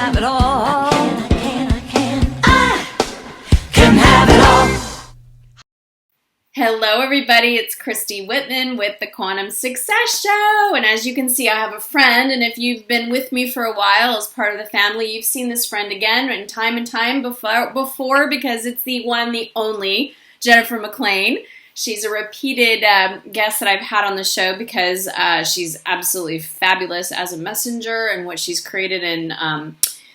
have it all. I can have it all. Hello everybody, it's Christy Whitman with the Quantum Success Show, and as you can see I have a friend, and if you've been with me for a while as part of the family, you've seen this friend again and time before because it's the one, the only, Jennifer McLean. She's a repeated guest that I've had on the show because she's absolutely fabulous as a messenger and what she's created in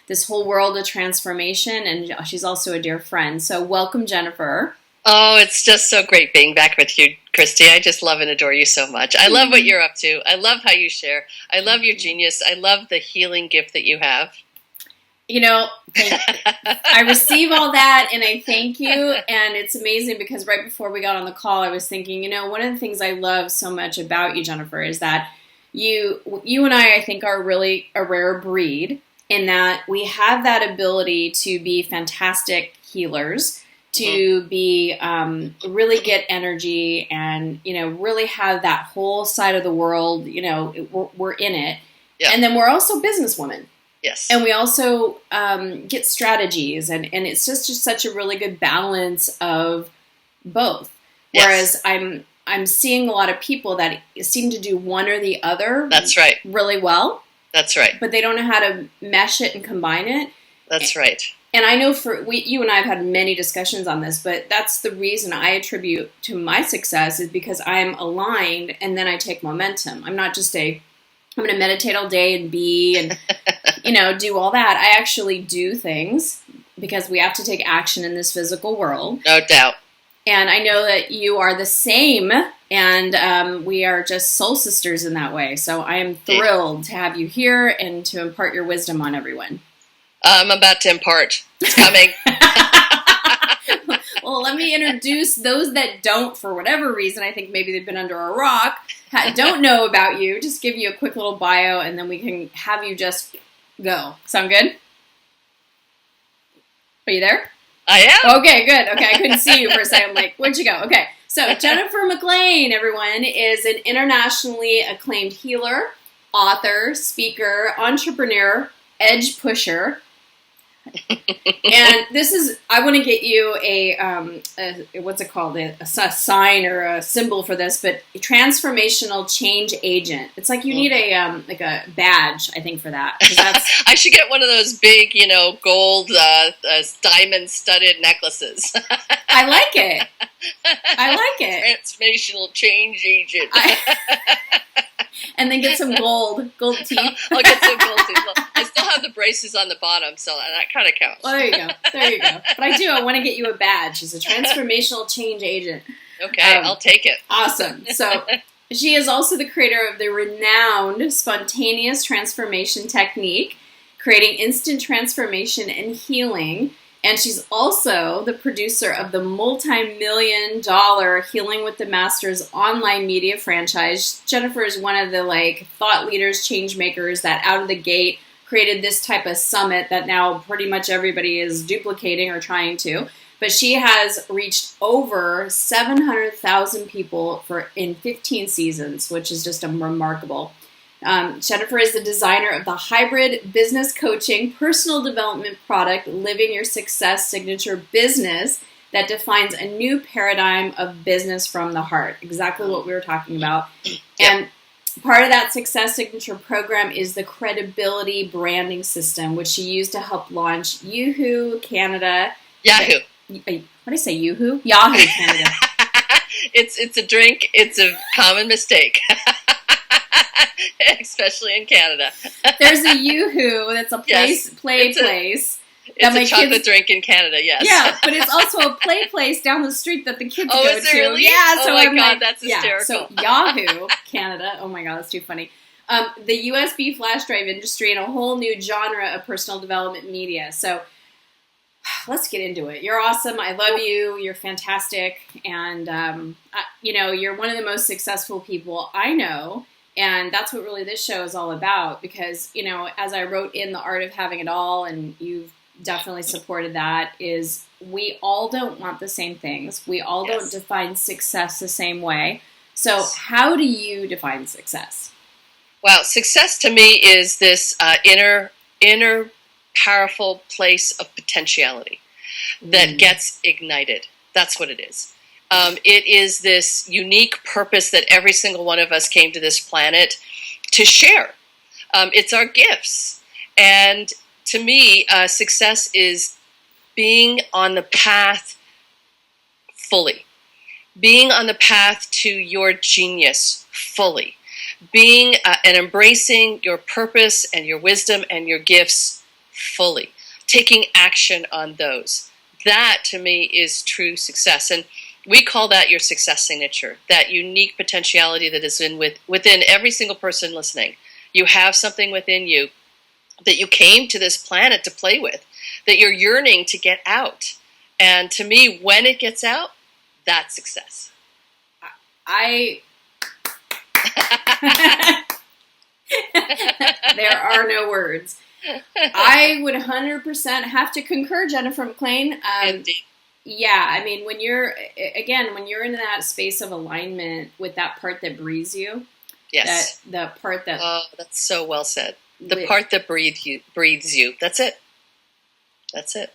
this whole world of transformation, and she's also a dear friend. So welcome, Jennifer. Oh, it's just so great being back with you, Christy. I just love and adore you so much. I love what you're up to. I love how you share. I love your genius. I love the healing gift that you have. You know, I receive all that and I thank you. And it's amazing because right before we got on the call, I was thinking, you know, one of the things I love so much about you, Jennifer, is that you and I think, are really a rare breed in that we have that ability to be fantastic healers, to be really get energy and, you know, really have that whole side of the world, you know, we're in it. Yeah. And then we're also businesswomen. Yes. And we also get strategies, and it's just such a really good balance of both. Yes. Whereas I'm seeing a lot of people that seem to do one or the other. That's right. Really well. That's right. But they don't know how to mesh it and combine it. That's right. And I know you and I have had many discussions on this, but that's the reason I attribute to my success is because I'm aligned and then I take momentum. I'm not just I'm going to meditate all day and be and, you know, do all that. I actually do things because we have to take action in this physical world. No doubt. And I know that you are the same, and we are just soul sisters in that way. So I am thrilled to have you here and to impart your wisdom on everyone. I'm about to impart. It's coming. Well, let me introduce those that don't, for whatever reason. I think maybe they've been under a rock, don't know about you. Just give you a quick little bio, and then we can have you just go. Sound good? Are you there? I am. Okay, good. Okay, I couldn't see you for a second. I'm like, where'd you go? Okay, so Jennifer McLean, everyone, is an internationally acclaimed healer, author, speaker, entrepreneur, edge pusher. And I want to get you a what's it called? A sign or a symbol for this, but a transformational change agent. It's like you need a badge, I think, for that. 'Cause that's, I should get one of those big, gold, diamond studded necklaces. I like it. I like it. Transformational change agent. And then get some gold teeth. I'll get some gold teeth. Well, I still have the braces on the bottom, so that kind of counts. Well, there you go. But I want to get you a badge. She's a transformational change agent. Okay, I'll take it. Awesome. So she is also the creator of the renowned spontaneous transformation technique, creating instant transformation and healing. And she's also the producer of the multi-million-dollar Healing with the Masters online media franchise. Jennifer is one of the thought leaders, change makers that out of the gate created this type of summit that now pretty much everybody is duplicating or trying to. But she has reached over 700,000 people in 15 seasons, which is just remarkable. Jennifer is the designer of the hybrid business coaching personal development product, Living Your Success Signature Business, that defines a new paradigm of business from the heart. Exactly what we were talking about. And part of that Success Signature program is the credibility branding system, which she used to help launch Yahoo Canada. Yahoo. What did I say? Yahoo? Yahoo Canada. It's a drink. It's a common mistake. Especially in Canada. There's a Yoo-hoo that's a place. It's a chocolate drink in Canada, yes. Yeah, but it's also a place down the street that the kids go to. Oh, is it really? Yeah, oh so my I'm God, that's hysterical. So Yahoo Canada, oh my God, that's too funny. The USB flash drive industry and a whole new genre of personal development media. So let's get into it. You're awesome. I love you. You're fantastic. And, you're one of the most successful people I know. And that's what really this show is all about because, as I wrote in The Art of Having It All, and you've definitely supported that, is we all don't want the same things. We all don't define success the same way. So how do you define success? Well, success to me is this inner powerful place of potentiality that gets ignited. That's what it is. It is this unique purpose that every single one of us came to this planet to share. It's our gifts. And to me, success is being on the path fully, being on the path to your genius fully, being and embracing your purpose and your wisdom and your gifts fully, taking action on those. That to me is true success. And we call that your success signature, that unique potentiality that is within every single person listening. You have something within you that you came to this planet to play with, that you're yearning to get out. And to me, when it gets out, that's success. There are no words. I would 100% have to concur, Jennifer McLean. Indeed. Yeah, I mean, when you're in that space of alignment with that part that breathes you, yes, the part that... Oh, that's so well said. The part that breathes you. That's it. That's it.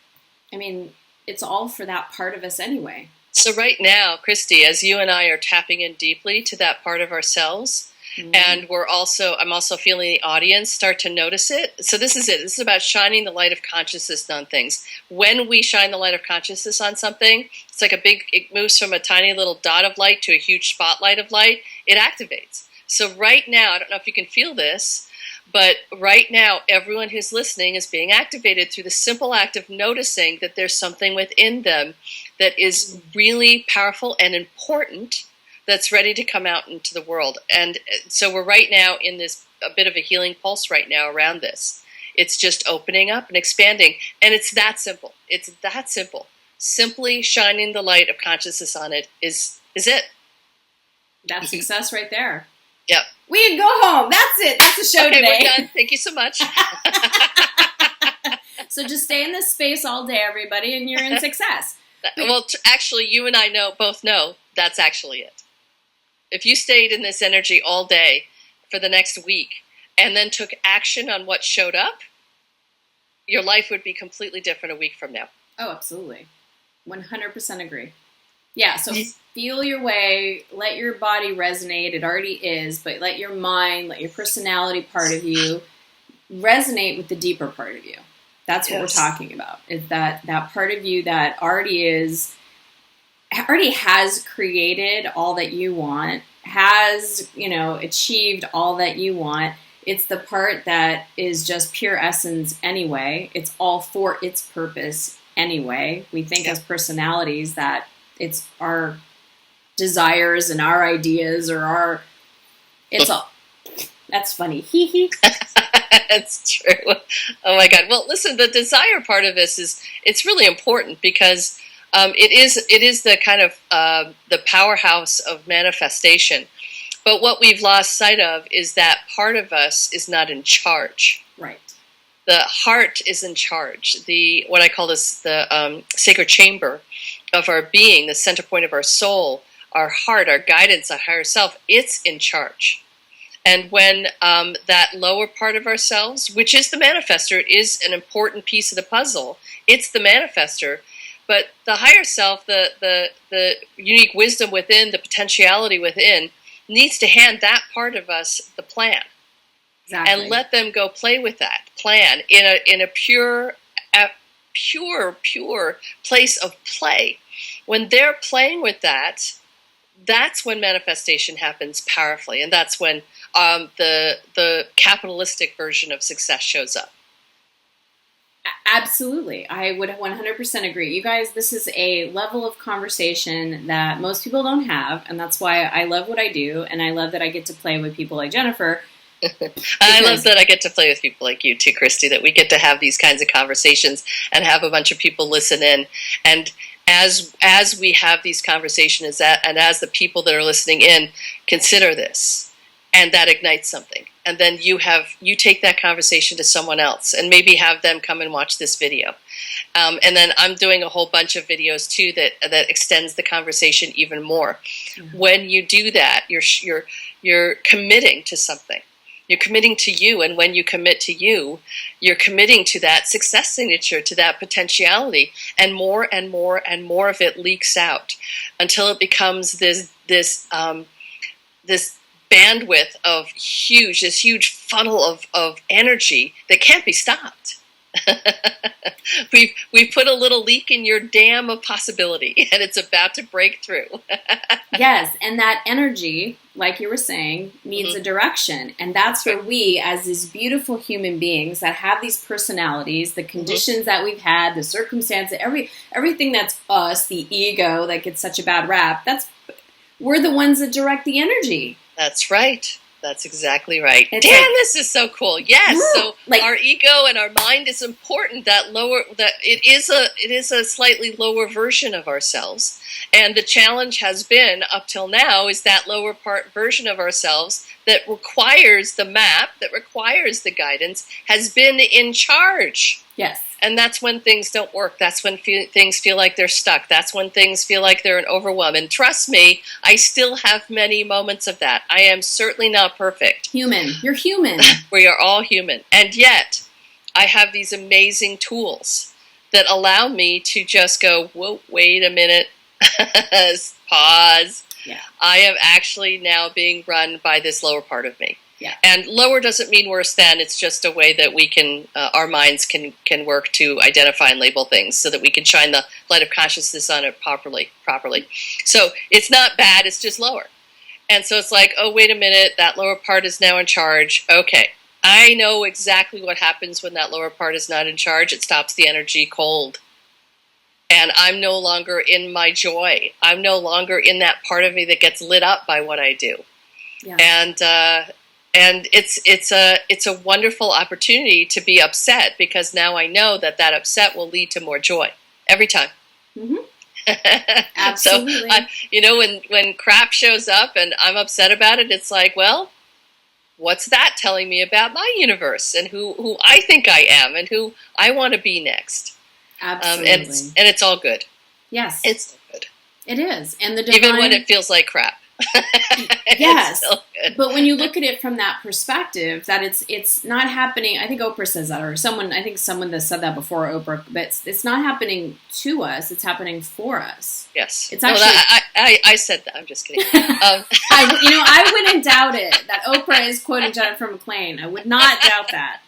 I mean, it's all for that part of us anyway. So right now, Christy, as you and I are tapping in deeply to that part of ourselves, and I'm also feeling the audience start to notice it. So this is it. This is about shining the light of consciousness on things. When we shine the light of consciousness on something, it's like it moves from a tiny little dot of light to a huge spotlight of light. It activates. So right now, I don't know if you can feel this, but right now, everyone who's listening is being activated through the simple act of noticing that there's something within them that is really powerful and important, that's ready to come out into the world. And so we're right now in a bit of a healing pulse right now around this. It's just opening up and expanding. And it's that simple. It's that simple. Simply shining the light of consciousness on it is it. That's success right there. Yep. We can go home. That's it. That's the show okay, today. We're done. Thank you so much. So just stay in this space all day, everybody, and you're in success. Well, actually, you and I both know that's actually it. If you stayed in this energy all day for the next week and then took action on what showed up, your life would be completely different a week from now. Oh, absolutely. 100% agree. Yeah, so feel your way, let your body resonate. It already is, but let your mind, let your personality part of you resonate with the deeper part of you. That's what we're talking about, is that part of you that already has created all that you want, has, achieved all that you want. It's the part that is just pure essence anyway. It's all for its purpose anyway. We think as personalities that it's our desires and our ideas or that's funny. Hee hee. That's true. Oh my God. Well, listen, the desire part of this it's really important because it is the kind of the powerhouse of manifestation. But what we've lost sight of is that part of us is not in charge. Right. The heart is in charge. What I call this the sacred chamber of our being, the center point of our soul, our heart, our guidance, our higher self. It's in charge. And when that lower part of ourselves, which is the manifester, is an important piece of the puzzle. It's the manifester. But the higher self, the unique wisdom within, the potentiality within, needs to hand that part of us the plan. Exactly. And let them go play with that plan in a pure place of play. When they're playing with that, that's when manifestation happens powerfully, and that's when the capitalistic version of success shows up. Absolutely. I would 100% agree. You guys, this is a level of conversation that most people don't have, and that's why I love what I do, and I love that I get to play with people like Jennifer. I love that I get to play with people like you too, Christy, that we get to have these kinds of conversations and have a bunch of people listen in. And as we have these conversations, and as the people that are listening in consider this, and that ignites something. And then you take that conversation to someone else and maybe have them come and watch this video. And then I'm doing a whole bunch of videos too that extends the conversation even more. Mm-hmm. When you do that, you're committing to something. You're committing to you, and when you commit to you, you're committing to that success signature, to that potentiality, and more and more and more of it leaks out until it becomes this bandwidth of this huge funnel of energy that can't be stopped. We've put a little leak in your dam of possibility, and it's about to break through. Yes, and that energy, like you were saying, needs a direction. And that's where we, as these beautiful human beings that have these personalities, the conditions that we've had, the circumstances, everything that's us, the ego that gets such a bad rap, we're the ones that direct the energy. That's right. That's exactly right. It's Damn, this is so cool. Yes. So like, our ego and our mind is important. That it is a slightly lower version of ourselves. And the challenge has been up till now is that lower part version of ourselves that requires the map, that requires the guidance, has been in charge. Yes. And that's when things don't work. That's when things feel like they're stuck. That's when things feel like they're an overwhelm. And trust me, I still have many moments of that. I am certainly not perfect. Human. You're human. We are all human. And yet, I have these amazing tools that allow me to just go, whoa, wait a minute, pause. Yeah. I am actually now being run by this lower part of me. Yeah. And lower doesn't mean worse than. It's just a way that we can, our minds can work to identify and label things so that we can shine the light of consciousness on it properly. So it's not bad, it's just lower. And so it's like, oh, wait a minute, that lower part is now in charge. Okay, I know exactly what happens when that lower part is not in charge. It stops the energy cold. And I'm no longer in my joy. I'm no longer in that part of me that gets lit up by what I do. Yeah. And it's a wonderful opportunity to be upset because now I know that upset will lead to more joy every time. Mm-hmm. Absolutely. So, when crap shows up and I'm upset about it, it's like, well, what's that telling me about my universe and who I think I am and who I want to be next? Absolutely. And it's all good. Yes. It's all good. It is. And the divine... Even when it feels like crap. Yes, but when you look at it from that perspective, that it's not happening. I think Oprah says that, or someone that said that before Oprah. But it's not happening to us; it's happening for us. Yes, it's actually. I said that. I'm just kidding. I wouldn't doubt it that Oprah is quoting Jennifer McLean. I would not doubt that.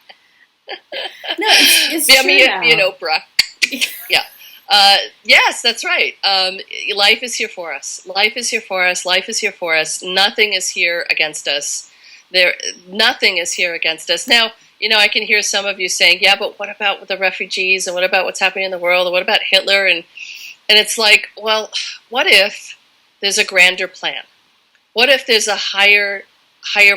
No, it's true. Me and Oprah. Yeah. Yes, that's right. Life is here for us. Life is here for us. Life is here for us. Nothing is here against us. Nothing is here against us. Now, I can hear some of you saying, yeah, but what about the refugees and what about what's happening in the world and what about Hitler? And it's like, well, what if there's a grander plan? What if there's a higher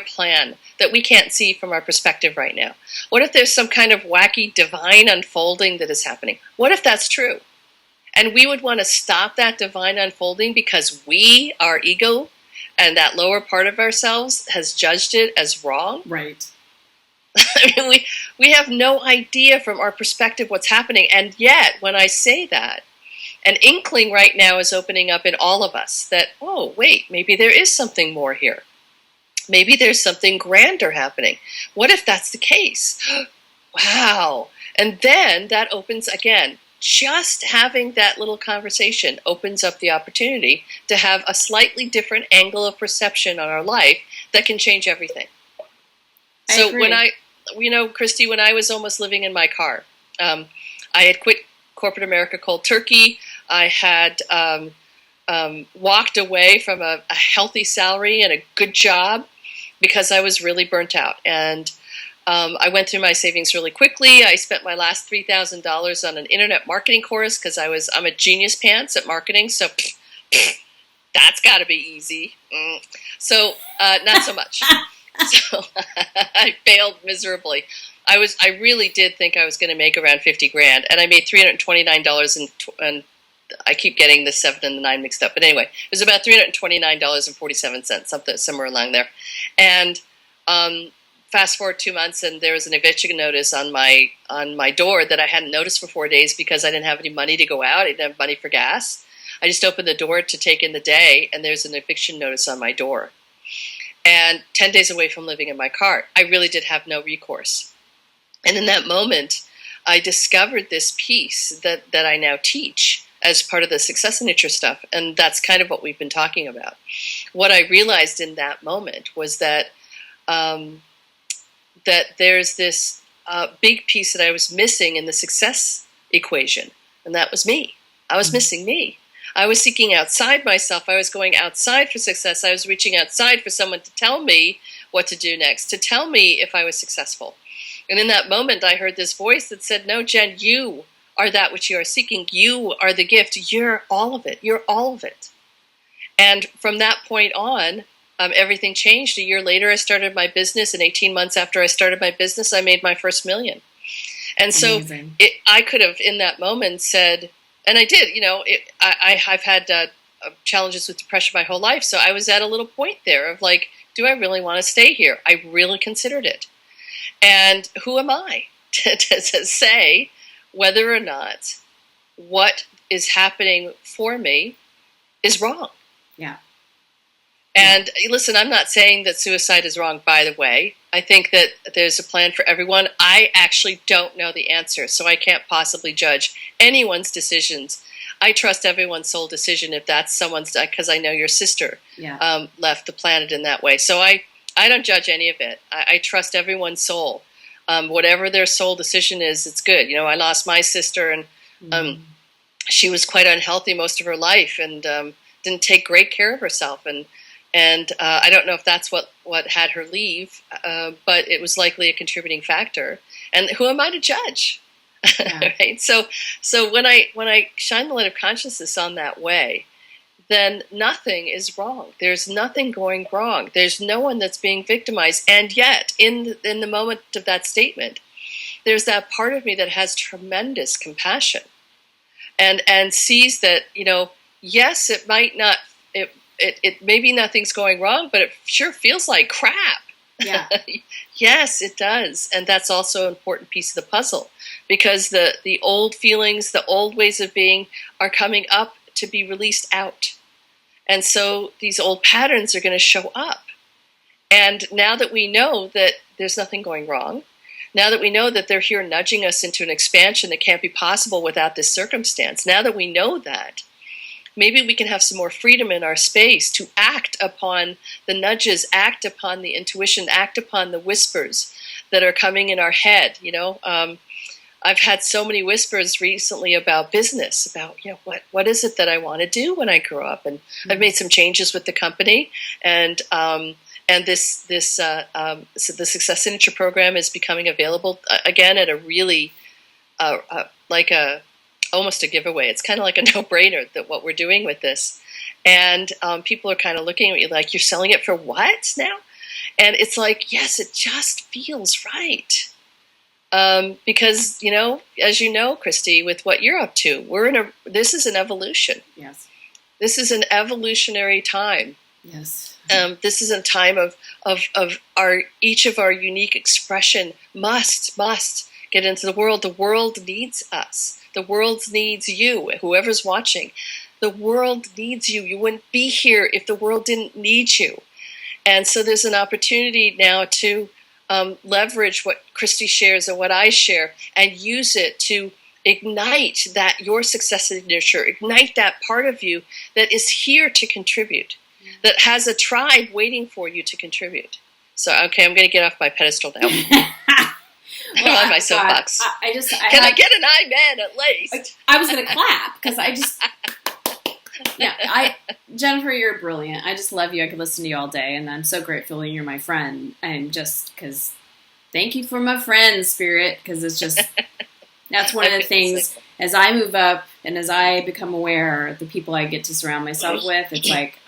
plan that we can't see from our perspective right now? What if there's some kind of wacky divine unfolding that is happening? What if that's true? And we would want to stop that divine unfolding because our ego and that lower part of ourselves has judged it as wrong. Right. I mean, we have no idea from our perspective what's happening. And yet, when I say that, an inkling right now is opening up in all of us that, oh, wait, maybe there is something more here. Maybe there's something grander happening. What if that's the case? Wow. And then that opens, again, just having that little conversation opens up the opportunity to have a slightly different angle of perception on our life that can change everything. So when Christy, when I was almost living in my car, I had quit corporate America cold turkey. I had walked away from a healthy salary and a good job because I was really burnt out. And I went through my savings really quickly. I spent my last $3,000 on an internet marketing course because I'm a genius pants at marketing. So that's got to be easy. So not so much. So I failed miserably. I really did think I was going to make around 50 grand, and I made $329 and I keep getting the 7 and the 9 mixed up. But anyway, it was about $329.47, something somewhere along there. And fast forward 2 months, and there was an eviction notice on my door that I hadn't noticed for 4 days because I didn't have any money to go out. I didn't have money for gas. I just opened the door to take in the day, and there's an eviction notice on my door. and 10 days away from living in my car. I really did have no recourse. And in that moment, I discovered this piece that I now teach as part of the Success Nature stuff. And that's kind of what we've been talking about. What I realized in that moment was that that there's this big piece that I was missing in the success equation. And that was me. I was missing me. I was seeking outside myself. I was going outside for success. I was reaching outside for someone to tell me what to do next, to tell me if I was successful. And in that moment, I heard this voice that said, no, Jen, you are that which you are seeking. You are the gift. You're all of it. You're all of it. And from that point on, everything changed. A year later, I started my business. And 18 months after I started my business, I made my first $1 million. And so I could have, in that moment, said, and I did, I've had challenges with depression my whole life. So I was at a little point there of like, do I really want to stay here? I really considered it. And who am I to say whether or not what is happening for me is wrong? Yeah. And listen, I'm not saying that suicide is wrong, by the way. I think that there's a plan for everyone. I actually don't know the answer, so I can't possibly judge anyone's decisions. I trust everyone's soul decision if that's someone's, because I know your sister left the planet in that way. So I don't judge any of it. I trust everyone's soul. Whatever their soul decision is, it's good. I lost my sister, and she was quite unhealthy most of her life and didn't take great care of herself. And I don't know if that's what had her leave, but it was likely a contributing factor. And who am I to judge? Yeah. Right? So when I shine the light of consciousness on that way, then nothing is wrong. There's nothing going wrong. There's no one that's being victimized. And yet, in the moment of that statement, there's that part of me that has tremendous compassion and sees that, yes, it might not, it maybe nothing's going wrong, but it sure feels like crap. Yeah. Yes, it does. And that's also an important piece of the puzzle, because the old feelings, the old ways of being are coming up to be released out. And so these old patterns are going to show up. And now that we know that there's nothing going wrong, now that we know that they're here nudging us into an expansion that can't be possible without this circumstance, now that we know that, maybe we can have some more freedom in our space to act upon the nudges, act upon the intuition, act upon the whispers that are coming in our head. I've had so many whispers recently about business, about what is it that I want to do when I grow up, and I've made some changes with the company, and this the Success Signature program is becoming available again at a really almost a giveaway. It's kind of like a no-brainer that what we're doing with this, and people are kind of looking at me like, you're selling it for what now? And it's like, yes, it just feels right. Because, as you know, Christy, with what you're up to, this is an evolution. Yes. This is an evolutionary time. Yes. This is a time of each of our unique expression must get into the world. The world needs us. The world needs you, whoever's watching. The world needs you. You wouldn't be here if the world didn't need you. And so there's an opportunity now to leverage what Christy shares and what I share and use it to ignite that your success signature, ignite that part of you that is here to contribute, that has a tribe waiting for you to contribute. So, okay, I'm going to get off my pedestal now. I'm on my soapbox. Can I get an amen at least? I was going to clap because Jennifer, you're brilliant. I just love you. I could listen to you all day, and I'm so grateful you're my friend. And just because, thank you for my friend spirit, because it's just, that's one of the things, as I move up and as I become aware, the people I get to surround myself with, it's like,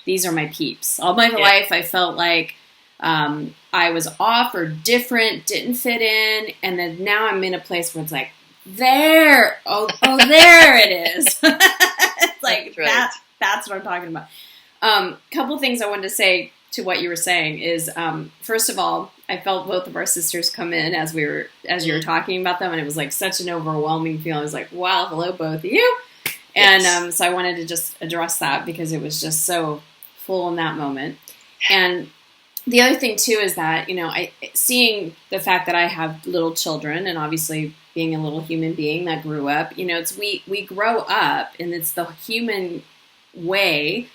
these are my peeps. All my life, I felt like I was off or different, didn't fit in, and then now I'm in a place where it's like, there it is. It's like, that's what I'm talking about. Couple things I wanted to say to what you were saying is, first of all, I felt both of our sisters come in as you were talking about them, and it was like such an overwhelming feeling. I was like, wow, hello, both of you. And so I wanted to just address that because it was just so full in that moment. And the other thing too is that, seeing the fact that I have little children, and obviously being a little human being that grew up, it's we grow up, and it's the human way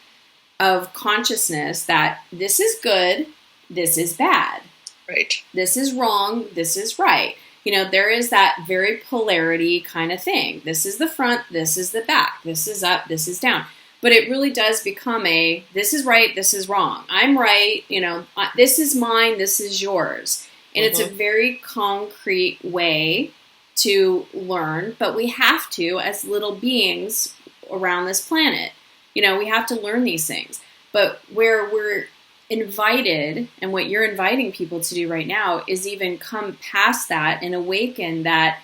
of consciousness that this is good, this is bad. Right. This is wrong, this is right. There is that very polarity kind of thing. This is the front, this is the back. This is up, this is down. But it really does become this is right, this is wrong. I'm right, this is mine, this is yours. And it's a very concrete way to learn, but we have to, as little beings around this planet, we have to learn these things. But where we're invited, and what you're inviting people to do right now, is even come past that and awaken that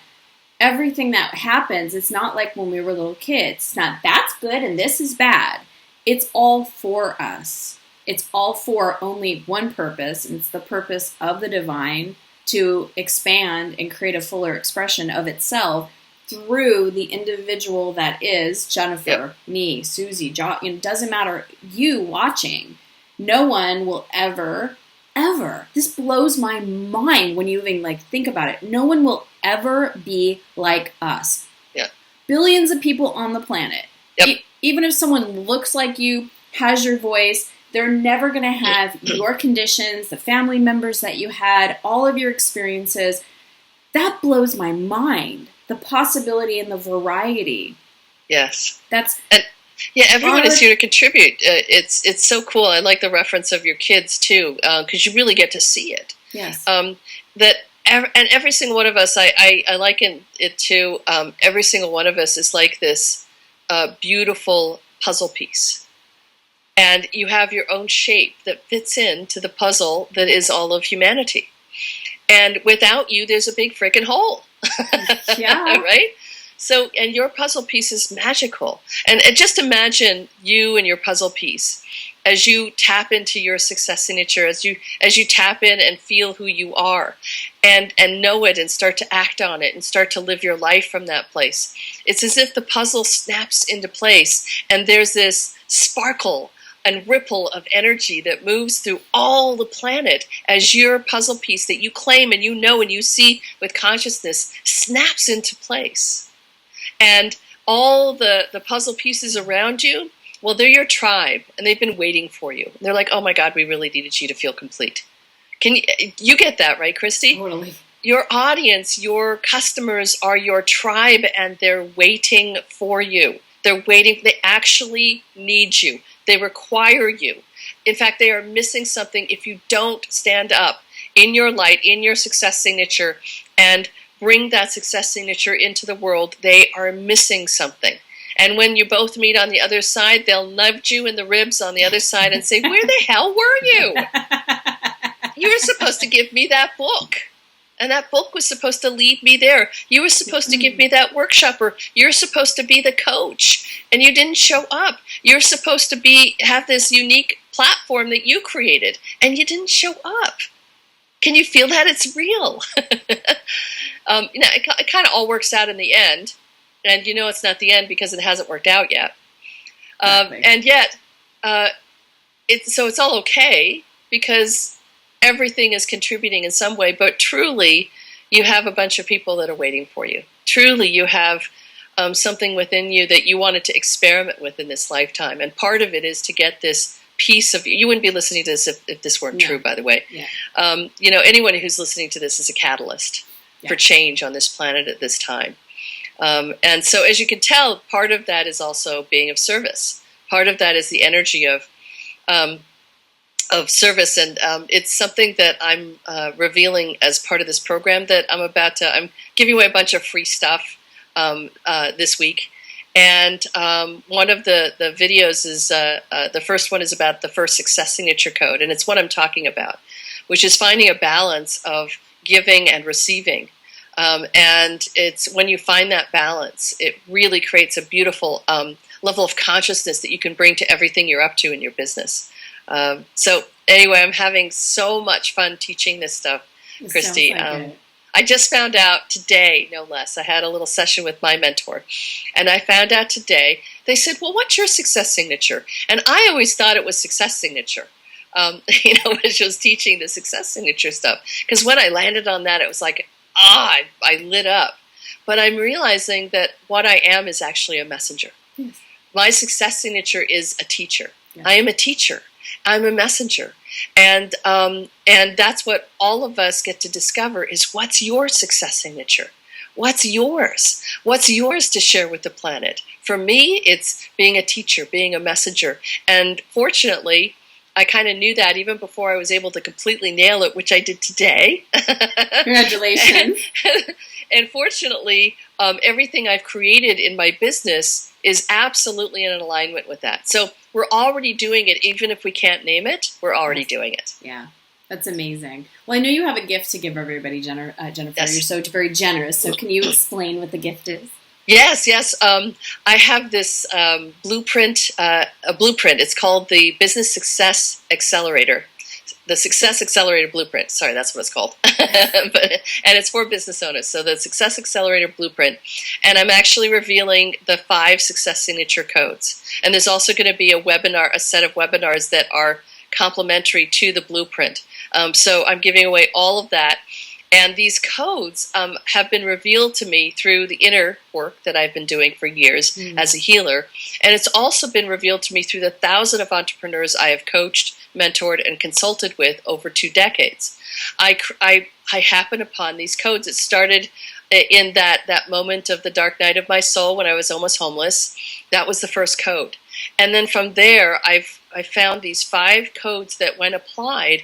everything that happens, it's not like when we were little kids. It's not that's good and this is bad. It's all for us. It's all for only one purpose, and it's the purpose of the divine to expand and create a fuller expression of itself through the individual that is Jennifer, me, Susie, John. It doesn't matter, you watching. No one will ever, this blows my mind when you even think about it. No one will ever be like us. Yeah. Billions of people on the planet. Yep. Even if someone looks like you, has your voice, they're never going to have your conditions, the family members that you had, all of your experiences. That blows my mind. The possibility and the variety. Yes. Yeah, everyone is here to contribute. It's so cool. I like the reference of your kids too, because you really get to see it. Yes. And every single one of us, I liken it to every single one of us is like this beautiful puzzle piece, and you have your own shape that fits into the puzzle that is all of humanity. And without you, there's a big freaking hole. Yeah. Right? So, and your puzzle piece is magical. And just imagine you and your puzzle piece as you tap into your success signature, as you tap in and feel who you are, and know it and start to act on it and start to live your life from that place. It's as if the puzzle snaps into place, and there's this sparkle and ripple of energy that moves through all the planet as your puzzle piece that you claim and you know and you see with consciousness snaps into place. And all the puzzle pieces around you, well, they're your tribe, and they've been waiting for you. They're like, oh my God, we really needed you to feel complete. You get that, right, Christy? Totally. Your audience, your customers are your tribe, and they're waiting for you. They're waiting. They actually need you. They require you. In fact, they are missing something if you don't stand up in your light, in your success signature, and bring that success signature into the world. They are missing something. And when you both meet on the other side, they'll nudge you in the ribs on the other side and say, where the hell were you? You were supposed to give me that book. And that book was supposed to lead me there. You were supposed to give me that workshop, or you're supposed to be the coach, and you didn't show up. You're supposed to have this unique platform that you created, and you didn't show up. Can you feel that? It's real. It kind of all works out in the end, and it's not the end because it hasn't worked out yet. And yet, it's all okay because everything is contributing in some way, but truly you have a bunch of people that are waiting for you. Truly you have something within you that you wanted to experiment with in this lifetime. And part of it is to get this piece of you. You wouldn't be listening to this if this weren't true, by the way. Yeah. Anyone who's listening to this is a catalyst for change on this planet at this time. And so as you can tell, part of that is also being of service. Part of that is the energy of service, and it's something that I'm revealing as part of this program that I'm giving away a bunch of free stuff this week. And one of the videos is, the first one is about the first success signature code, and it's what I'm talking about, which is finding a balance of giving and receiving. And it's when you find that balance, it really creates a beautiful level of consciousness that you can bring to everything you're up to in your business. So anyway, I'm having so much fun teaching this stuff, Christy. I just found out today, no less. I had a little session with my mentor, and I found out today, they said, well, what's your success signature? And I always thought it was success signature. when she was teaching the success signature stuff. Because when I landed on that, it was like, I lit up. But I'm realizing that what I am is actually a messenger. Yes. My success signature is a teacher. Yes. I am a teacher. I'm a messenger. And that's what all of us get to discover is what's your success signature? What's yours? What's yours to share with the planet? For me, it's being a teacher, being a messenger. And fortunately, I kind of knew that even before I was able to completely nail it, which I did today. Congratulations. And fortunately, everything I've created in my business is absolutely in alignment with that. So we're already doing it. Even if we can't name it, we're already doing it. Yeah. That's amazing. Well, I know you have a gift to give everybody, Jennifer. Yes. You're so very generous. So can you explain what the gift is? Yes. I have this blueprint, a blueprint. It's called the Business Success Accelerator. The Success Accelerator Blueprint. Sorry, that's what it's called. And it's for business owners. So the Success Accelerator Blueprint. And I'm actually revealing the 5 success signature codes. And there's also going to be a set of webinars that are complementary to the blueprint. So I'm giving away all of that. And these codes have been revealed to me through the inner work that I've been doing for years as a healer. And it's also been revealed to me through the thousands of entrepreneurs I have coached, mentored, and consulted with over 2 decades. I happened upon these codes. It started in that moment of the dark night of my soul when I was almost homeless. That was the first code. And then from there, I found these 5 codes that, when applied,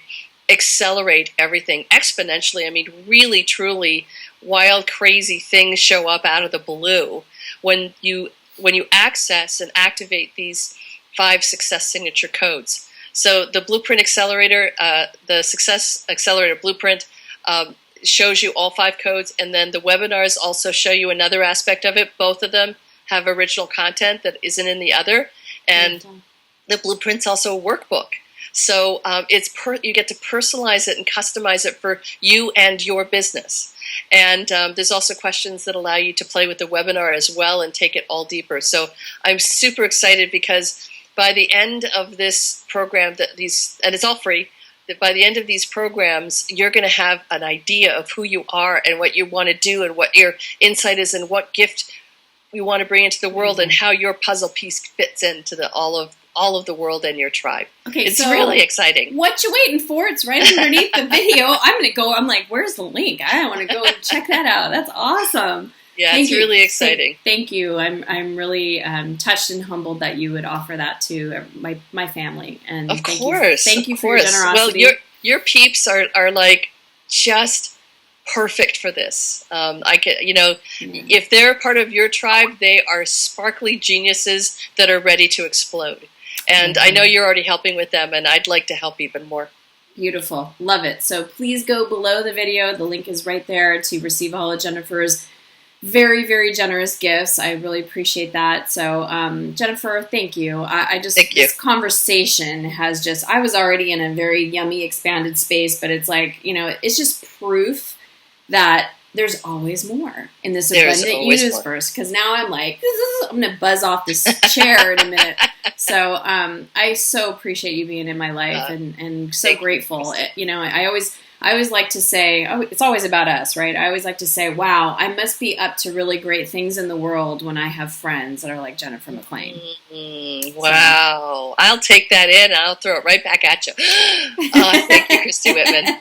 accelerate everything exponentially. I mean, really, truly, wild, crazy things show up out of the blue when you access and activate these 5 success signature codes. So the Blueprint Accelerator, the Success Accelerator Blueprint, shows you all 5 codes, and then the webinars also show you another aspect of it. Both of them have original content that isn't in the other, and the Blueprint's also a workbook. So you get to personalize it and customize it for you and your business. And there's also questions that allow you to play with the webinar as well and take it all deeper. So I'm super excited because by the end of this program, and it's all free, that by the end of these programs, you're going to have an idea of who you are and what you want to do and what your insight is and what gift you want to bring into the world and how your puzzle piece fits into all of the world and your tribe. Okay, it's really exciting. What you waiting for? It's right underneath the video. I'm like, where's the link? I want to go and check that out. That's awesome. Yeah, it's really exciting. Thank you. I'm really touched and humbled that you would offer that to my family. And of course, thank you for your generosity. Well, your peeps are like just perfect for this. If they're part of your tribe, they are sparkly geniuses that are ready to explode. And I know you're already helping with them, and I'd like to help even more. Beautiful. Love it. So please go below the video. The link is right there to receive all of Jennifer's very, very generous gifts. I really appreciate that. So, Jennifer, thank you. Thank you. This conversation has I was already in a very yummy, expanded space, but it's like, it's just proof that there's always more in this abundant universe. Because now I'm like, I'm going to buzz off this chair in a minute. So I so appreciate you being in my life and so grateful. I always like to say, it's always about us, right? I always like to say, wow, I must be up to really great things in the world when I have friends that are like Jennifer McLean. Wow. I'll take that in and I'll throw it right back at you. Thank you, Christy Whitman.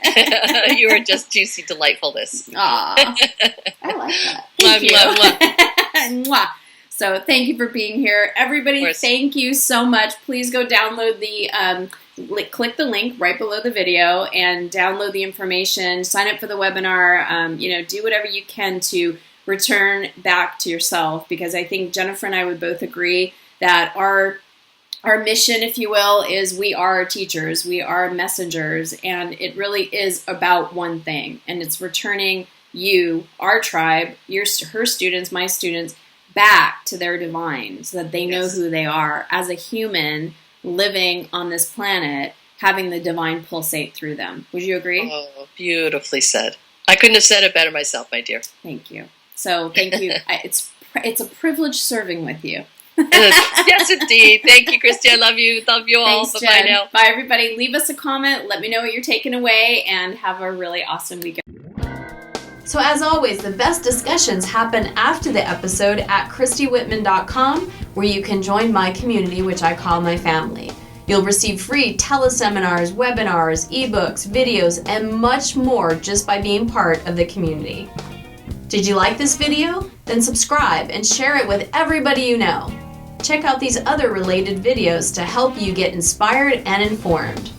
You are just juicy delightfulness. Aw, I like that. Thank you. So thank you for being here. Everybody, thank you so much. Please go download click the link right below the video and download the information. Sign up for the webinar. Do whatever you can to return back to yourself, because I think Jennifer and I would both agree that our mission, if you will, is we are teachers, we are messengers, and it really is about one thing, and it's returning you, our tribe, her students, my students, back to their divine, so that they know who they are as a human living on this planet, having the divine pulsate through them. Would you agree? Oh, beautifully said. I couldn't have said it better myself, my dear. Thank you. So thank you. It's a privilege serving with you. Yes, indeed. Thank you, Christy. I love you. Love you all. Thanks, Bye-bye Jen. now. Bye, everybody. Leave us a comment. Let me know what you're taking away, and have a really awesome weekend. So as always, the best discussions happen after the episode at ChristyWhitman.com, where you can join my community, which I call my family. You'll receive free teleseminars, webinars, ebooks, videos, and much more just by being part of the community. Did you like this video? Then subscribe and share it with everybody you know. Check out these other related videos to help you get inspired and informed.